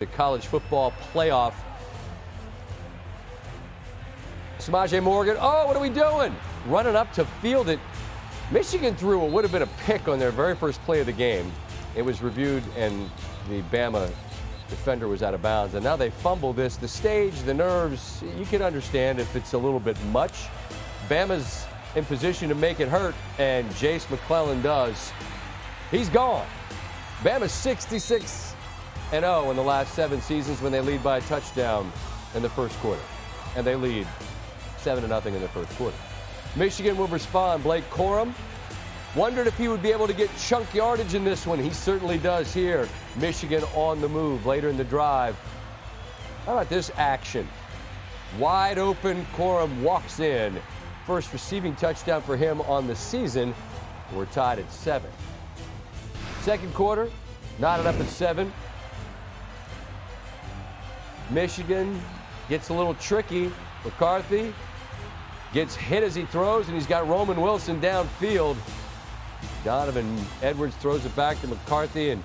The college football playoff. Samaje Morgan, oh, what are we doing? Running up to field it. Michigan threw what would have been a pick on their very first play of the game. It was reviewed and the Bama defender was out of bounds. And now they fumble this. The stage, the nerves, you can understand if it's a little bit much. Bama's in position to make it hurt, and Jace McClellan does. He's gone. Bama's 66-0 in the last 7 seasons when they lead by a touchdown in the first quarter. And they lead 7-0 in the first quarter. Michigan will respond. Blake Corum wondered if he would be able to get chunk yardage in this one. He certainly does here. Michigan on the move later in the drive. How about this action? Wide open, Corum walks in. First receiving touchdown for him on the season. We're tied at 7. Second quarter, knotted up at 7. Michigan gets a little tricky. McCarthy gets hit as he throws, and he's got Roman Wilson downfield. Donovan Edwards throws it back to McCarthy, and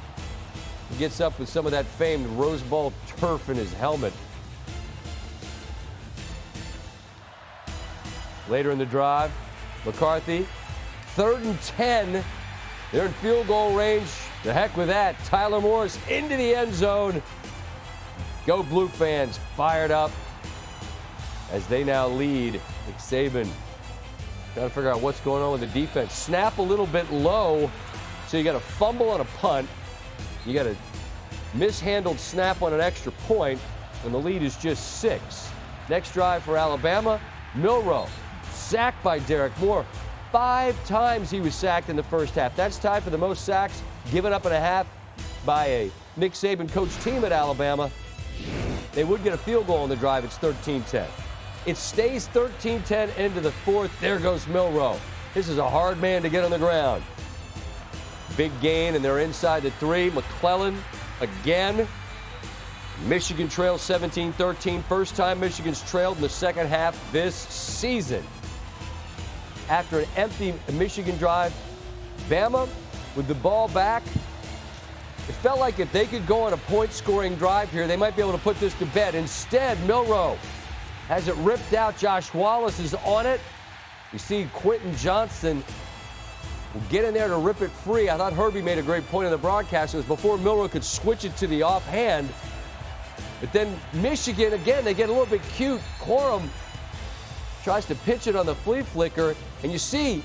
he gets up with some of that famed Rose Bowl turf in his helmet. Later in the drive, McCarthy, 3rd and 10. They're in field goal range. The heck with that. Tyler Morris into the end zone. Go Blue fans, fired up as they now lead. Nick Saban trying to figure out what's going on with the defense. Snap a little bit low, so you got a fumble on a punt. You got a mishandled snap on an extra point, and the lead is just 6. Next drive for Alabama, Milroe, sacked by Derek Moore. 5 times he was sacked in the first half. That's tied for the most sacks given up in a half by a Nick Saban coached team at Alabama. They would get a field goal on the drive. It's 13-10. It stays 13-10 into the 4th. There goes Milroe. This is a hard man to get on the ground. Big gain, and they're inside the 3. McClellan again. Michigan trails 17-13. First time Michigan's trailed in the second half this season. After an empty Michigan drive, Bama with the ball back. It felt like if they could go on a point-scoring drive here, they might be able to put this to bed. Instead, Milroe has it ripped out. Josh Wallace is on it. You see Quentin Johnson will get in there to rip it free. I thought Herbie made a great point in the broadcast. It was before Milroe could switch it to the offhand. But then Michigan, again, they get a little bit cute. Corum tries to pitch it on the flea flicker, and you see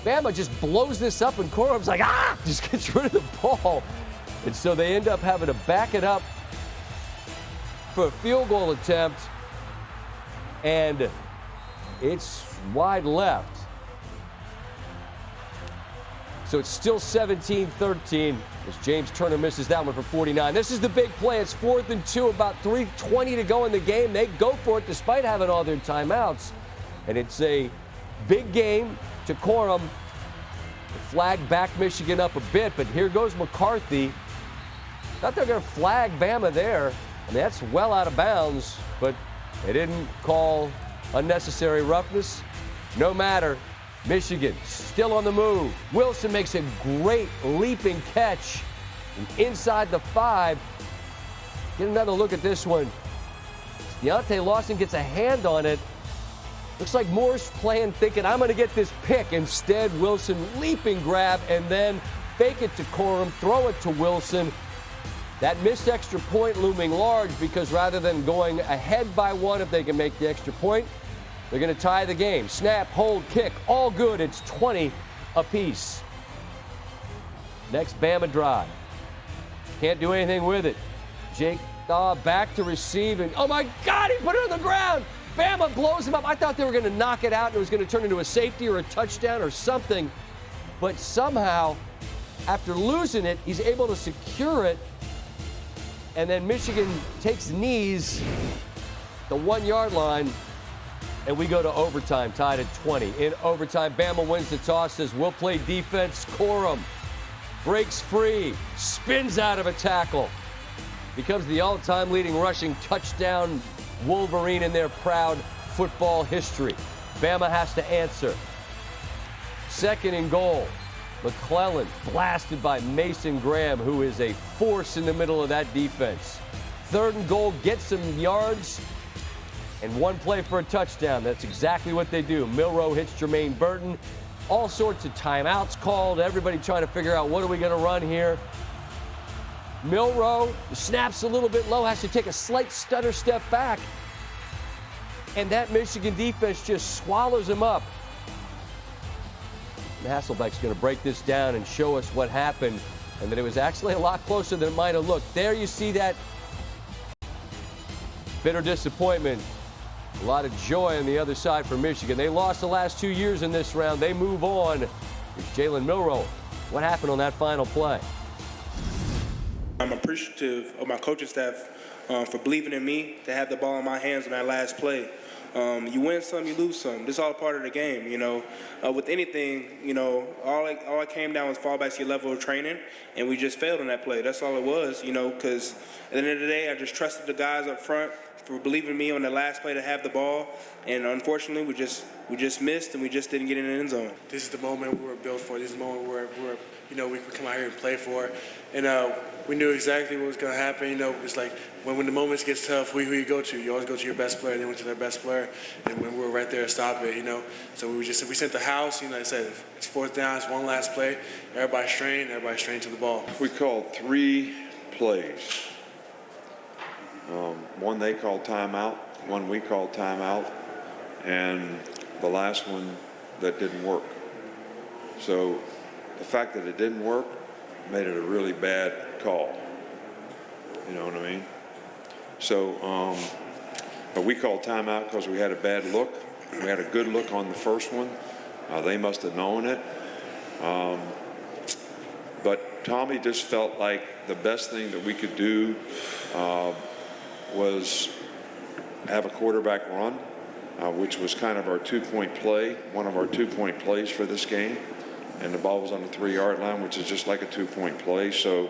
Bama just blows this up, and Corum's like, just gets rid of the ball. And so they end up having to back it up for a field goal attempt, and it's wide left. So it's still 17-13 as James Turner misses that one for 49. This is the big play. It's 4th and 2, about 3:20 to go in the game. They go for it despite having all their timeouts. And it's a big game to Corum. The flag backed Michigan up a bit, but here goes McCarthy. Thought they were going to flag Bama there. I mean, that's well out of bounds, but they didn't call unnecessary roughness. No matter. Michigan still on the move. Wilson makes a great leaping catch inside the 5. Get another look at this one. Deontay Lawson gets a hand on it. Looks like Moore's playing, thinking, I'm going to get this pick. Instead, Wilson leaping grab and then fake it to Corum, throw it to Wilson. That missed extra point looming large because rather than going ahead by 1 if they can make the extra point, they're going to tie the game. Snap, hold, kick, all good. It's 20 apiece. Next Bama drive. Can't do anything with it. Jake back to receive, and oh my God, he put it on the ground. Bama blows him up. I thought they were going to knock it out and it was going to turn into a safety or a touchdown or something. But somehow, after losing it, he's able to secure it. And then Michigan takes knees, the 1-yard line, and we go to overtime, tied at 20. In overtime, Bama wins the toss, says we'll play defense. Corum breaks free, spins out of a tackle, becomes the all-time leading rushing touchdown Wolverine in their proud football history. Bama has to answer. 2nd and goal. McClellan blasted by Mason Graham, who is a force in the middle of that defense. 3rd and goal, get some yards, and one play for a touchdown. That's exactly what they do. Milroe hits Jermaine Burton. All sorts of timeouts called. Everybody trying to figure out what are we going to run here. Milroe snaps a little bit low, has to take a slight stutter step back. And that Michigan defense just swallows him up. And Hasselbeck's going to break this down and show us what happened, and that it was actually a lot closer than it might have looked. There you see that bitter disappointment. A lot of joy on the other side for Michigan. They lost the last 2 years in this round. They move on. Here's Jalen Milroe. What happened on that final play? I'm appreciative of my coaching staff for believing in me to have the ball in my hands on that last play. You win some, you lose some. This is all part of the game, you know. With anything, you know, all it came down was fall back to your level of training, and we just failed on that play. That's all it was, you know, because at the end of the day, I just trusted the guys up front for believing in me on the last play to have the ball, and unfortunately, we just missed, and we just didn't get in the end zone. This is the moment we were built for. This is the moment where you know, we come out here and play for, and we knew exactly what was going to happen. You know, it's like when the moments gets tough, who you go to? You always go to your best player. They went to their best player, and when we were right there to stop it, you know. So we sent the house. You know, like I said, it's 4th down. It's one last play. Everybody's strained to the ball. We called 3 plays. One they called timeout, one we called timeout, and the last one that didn't work. So the fact that it didn't work made it a really bad call. You know what I mean? So, but we called timeout because we had a bad look. We had a good look on the first one. They must have known it. But Tommy just felt like the best thing that we could do was have a quarterback run, which was kind of our 2-point play, one of our 2-point plays for this game. And the ball was on the 3-yard line, which is just like a 2-point play. So,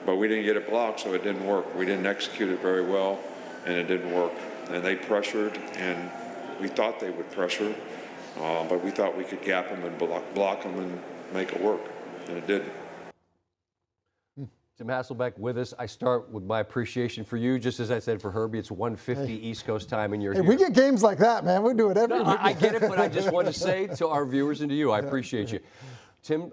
but we didn't get it blocked, so it didn't work. We didn't execute it very well, and it didn't work. And they pressured, and we thought they would pressure, but we thought we could gap them and block them and make it work, and it didn't. Tim Hasselbeck with us. I start with my appreciation for you. Just as I said for Herbie, it's 1:50 East Coast time, and you're here. We get games like that, man. We do it every week. I get it, but I just want to say to our viewers and to you, I appreciate you. Tim,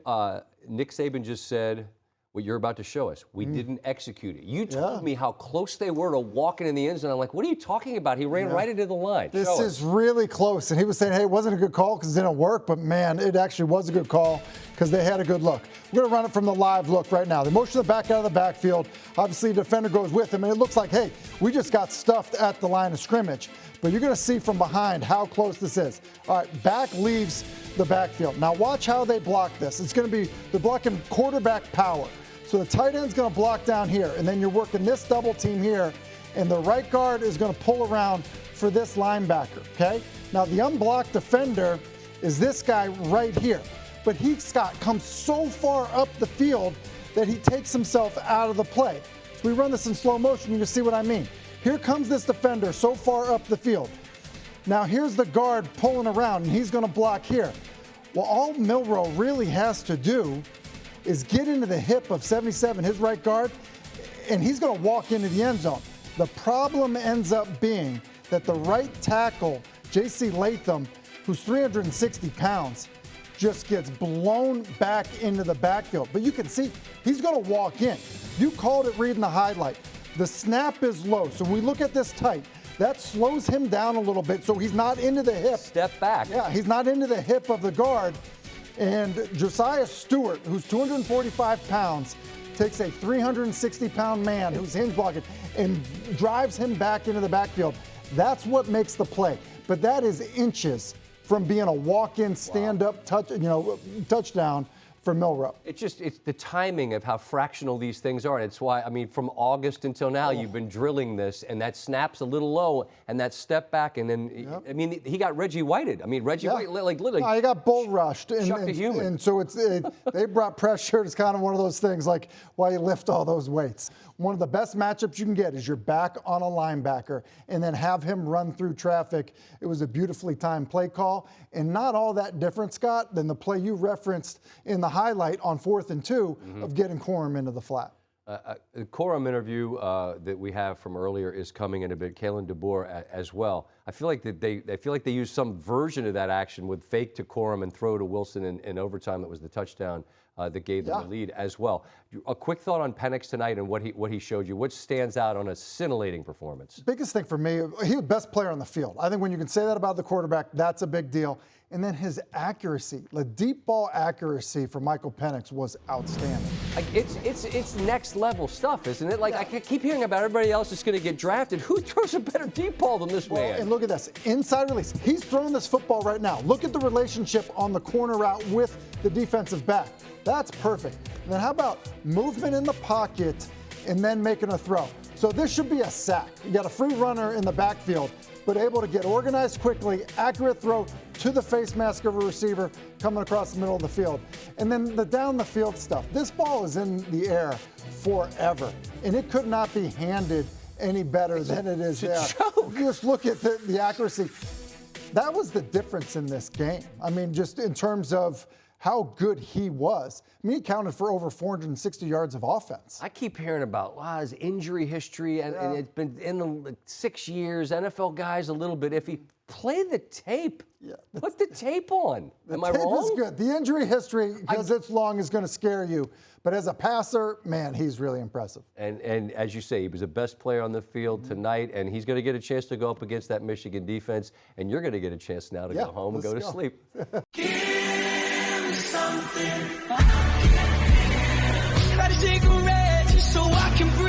Nick Saban just said what you're about to show us. We didn't execute it. You told me how close they were to walking in the end zone. I'm like, what are you talking about? He ran right into the line. This is really close. And he was saying, hey, it wasn't a good call because it didn't work. But, man, it actually was a good call because they had a good look. We're going to run it from the live look right now. They motion the back out of the backfield. Obviously, the defender goes with him. And it looks like, hey, we just got stuffed at the line of scrimmage. But you're going to see from behind how close this is. All right, back leaves the backfield. Now, watch how they block this. It's going to be, they're blocking quarterback power. So the tight end's going to block down here, and then you're working this double team here, and the right guard is going to pull around for this linebacker, okay? Now, the unblocked defender is this guy right here. But Scott comes so far up the field that he takes himself out of the play. So we run this in slow motion, you can see what I mean. Here comes this defender so far up the field. Now, here's the guard pulling around, and he's going to block here. Well, all Milroe really has to do is get into the hip of 77, his right guard, and he's going to walk into the end zone. The problem ends up being that the right tackle, J.C. Latham, who's 360 pounds, just gets blown back into the backfield. But you can see he's going to walk in. You called it reading the highlight. The snap is low. So when we look at this tight, that slows him down a little bit so he's not into the hip. Step back. Yeah, he's not into the hip of the guard. And Josiah Stewart, who's 245 pounds, takes a 360-pound man who's hinge blocking and drives him back into the backfield. That's what makes the play. But that is inches from being a walk-in, stand-up touchdown for Milroe. It's the timing of how fractional these things are. And it's why, I mean, from August until now, you've been drilling this, and that snap's a little low, and that step back, and then, I mean, he got Reggie Whited. I mean, Reggie White, like, literally. No, he got bull rushed. And so they brought pressure. It's kind of one of those things, like, why you lift all those weights. One of the best matchups you can get is you're back on a linebacker and then have him run through traffic. It was a beautifully timed play call, and not all that different, Scott, than the play you referenced in the highlight on 4th and 2 of getting Corum into the flat. The Corum interview that we have from earlier is coming in a bit. Kalen DeBoer as well. I feel like they used some version of that action with fake to Corum and throw to Wilson in overtime. That was the touchdown that gave them the lead as well. A quick thought on Penix tonight and what he showed you. What stands out on a scintillating performance? Biggest thing for me, he was the best player on the field. I think when you can say that about the quarterback, that's a big deal. And then his accuracy, the deep ball accuracy for Michael Penix was outstanding. Like it's next level stuff, isn't it? Like I keep hearing about everybody else that's going to get drafted. Who throws a better deep ball than this man? And look at this, inside release. He's throwing this football right now. Look at the relationship on the corner route with the defensive back. That's perfect. And then how about movement in the pocket and then making a throw? So this should be a sack. You got a free runner in the backfield, but able to get organized quickly, accurate throw to the face mask of a receiver coming across the middle of the field. And then the down the field stuff. This ball is in the air forever, and it could not be handed any better than it is there. Just look at the accuracy. That was the difference in this game. I mean, just in terms of how good he was. I mean, he counted for over 460 yards of offense. I keep hearing about his injury history, and it's been in the 6 years. NFL guys a little bit iffy. Play the tape. Put the tape on. Am I wrong? The tape is good. The injury history, because it's long, is going to scare you. But as a passer, man, he's really impressive. And as you say, he was the best player on the field tonight, and he's going to get a chance to go up against that Michigan defense, and you're going to get a chance now to go home and go to sleep. Something. Got a cigarette just so I can breathe.